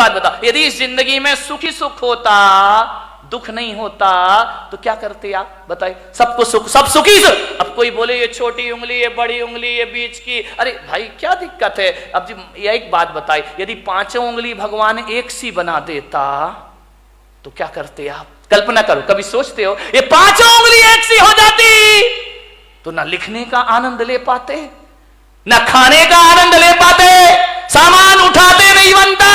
बात बताओ, यदि इस जिंदगी में सुख ही सुख होता, दुख नहीं होता, तो क्या करते आप बताइए? सबको सुख, सब सुखी से। अब कोई बोले ये छोटी उंगली, ये बड़ी उंगली, ये बीच की, अरे भाई क्या दिक्कत है? अब जी ये एक बात बताई, यदि पांचों उंगली भगवान एक सी बना देता तो क्या करते आप? कल्पना करो, कभी सोचते हो ये पांचों उंगली एक सी हो जाती तो ना लिखने का आनंद ले पाते, ना खाने का आनंद ले पाते, सामान उठाते नहीं बनता।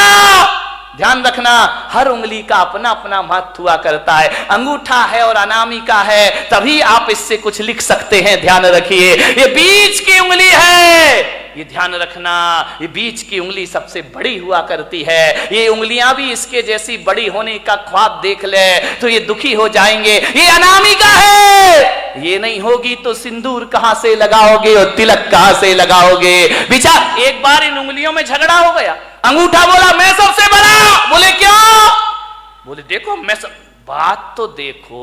ध्यान रखना, हर उंगली का अपना अपना महत्व हुआ करता है। अंगूठा है और अनामिका है, तभी आप इससे कुछ लिख सकते हैं। ध्यान रखिए, ये बीच की उंगली है, ये ध्यान रखना, ये बीच की उंगली सबसे बड़ी हुआ करती है। ये उंगलियां भी इसके जैसी बड़ी होने का ख्वाब देख ले तो ये दुखी हो जाएंगे। ये अनामिका है, ये नहीं होगी तो सिंदूर कहां से लगाओगे और तिलक कहां से लगाओगे? बेचारा एक बार इन उंगलियों में झगड़ा हो गया। अंगूठा बोला मैं सबसे बड़ा। बोले क्यों? बोले देखो मैं बात तो देखो,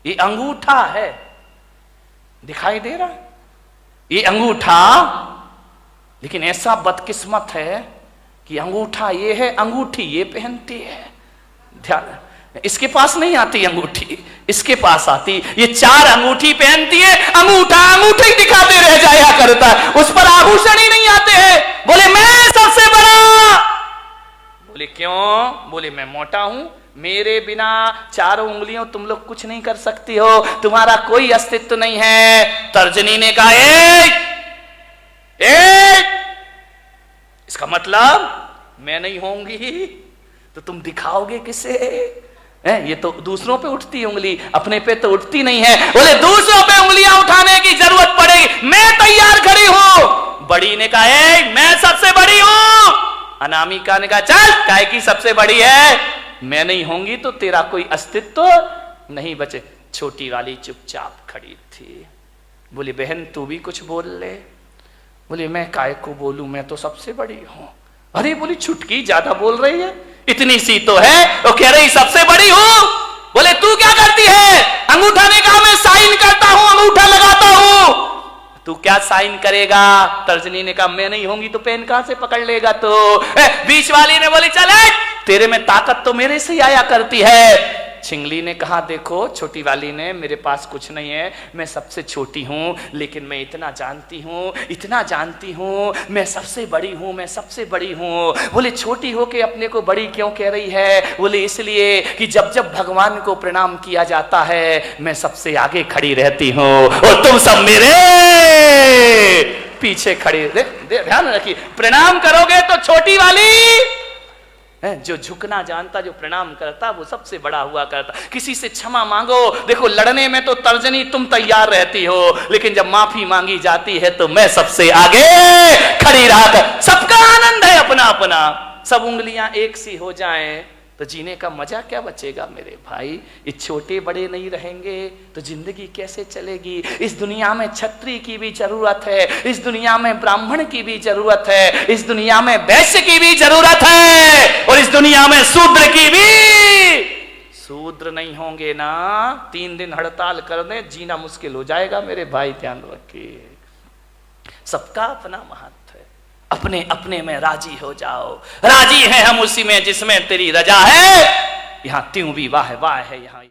ये अंगूठा है, दिखाई दे रहा ये अंगूठा, लेकिन ऐसा बदकिस्मत है कि अंगूठा ये है, अंगूठी ये पहनती है। ध्यान, इसके पास नहीं आती अंगूठी, इसके पास आती। ये चार अंगूठी पहनती है, अंगूठा अंगूठी दिखाते रह जाया करता है, उस पर आभूषण ही नहीं आते हैं। बोले मैं सबसे बड़ा। बोले क्यों? बोले मैं मोटा हूं, मेरे बिना चारों उंगलियों तुम लोग कुछ नहीं कर सकती हो, तुम्हारा कोई अस्तित्व नहीं है। तर्जनी ने कहा एक इसका मतलब मैं नहीं होंगी तो तुम दिखाओगे किसे? ये तो दूसरों पे उठती उंगली, अपने पे तो उठती नहीं है। बोले दूसरों पे उंगलियां उठाने की जरूरत पड़ेगी, मैं तैयार खड़ी हूं। बड़ी ने कहा मैं सबसे बड़ी हूं। अनामिका ने कहा चल, काय की सबसे बड़ी है, मैं नहीं होंगी तो तेरा कोई अस्तित्व नहीं बचे। छोटी वाली चुपचाप खड़ी थी। बोली बहन तू भी कुछ बोल ले। बोली मैं काय को बोलूं, मैं तो सबसे बड़ी हूं। अरे बोली छुटकी ज्यादा बोल रही है, इतनी सी तो है, वो कह रही सबसे बड़ी हूं। बोले तू क्या करती है? अंगूठा ने कहा मैं साइन करता हूं, अंगूठा लगाता हूं। तू क्या साइन करेगा? तर्जनी ने कहा मैं नहीं होंगी तो पेन कहां से पकड़ लेगा? तो बीच वाली ने बोली चल तेरे में ताकत तो मेरे से आया करती है। छिंगली ने कहा देखो, छोटी वाली ने, मेरे पास कुछ नहीं है, मैं सबसे छोटी हूं, लेकिन मैं इतना जानती हूं, मैं सबसे बड़ी हूं, मैं सबसे बड़ी हूं। बोले छोटी होके अपने को बड़ी क्यों कह रही है? बोले इसलिए कि जब जब भगवान को प्रणाम किया जाता है मैं सबसे आगे खड़ी रहती हूं और तुम सब मेरे पीछे खड़े। ध्यान रखिए, प्रणाम करोगे तो छोटी वाली, जो झुकना जानता, जो प्रणाम करता, वो सबसे बड़ा हुआ करता। किसी से क्षमा मांगो, देखो लड़ने में तो तर्जनी तुम तैयार रहती हो, लेकिन जब माफी मांगी जाती है तो मैं सबसे आगे खड़ी रहा कर। सबका आनंद है अपना अपना। सब उंगलियां एक सी हो जाएं तो जीने का मजा क्या बचेगा मेरे भाई? ये छोटे बड़े नहीं रहेंगे तो जिंदगी कैसे चलेगी? इस दुनिया में क्षत्रिय की भी जरूरत है, इस दुनिया में ब्राह्मण की भी जरूरत है, इस दुनिया में वैश्य की भी जरूरत है, और इस दुनिया में शूद्र की भी। शूद्र नहीं होंगे ना, 3 दिन हड़ताल कर दे, जीना मुश्किल हो जाएगा मेरे भाई। ध्यान रखिए, सबका अपना महत्व है, अपने अपने में राजी हो जाओ। राजी है हम उसी में जिसमें तेरी रजा है, यहां त्यों भी वाह वाह है। यहाँ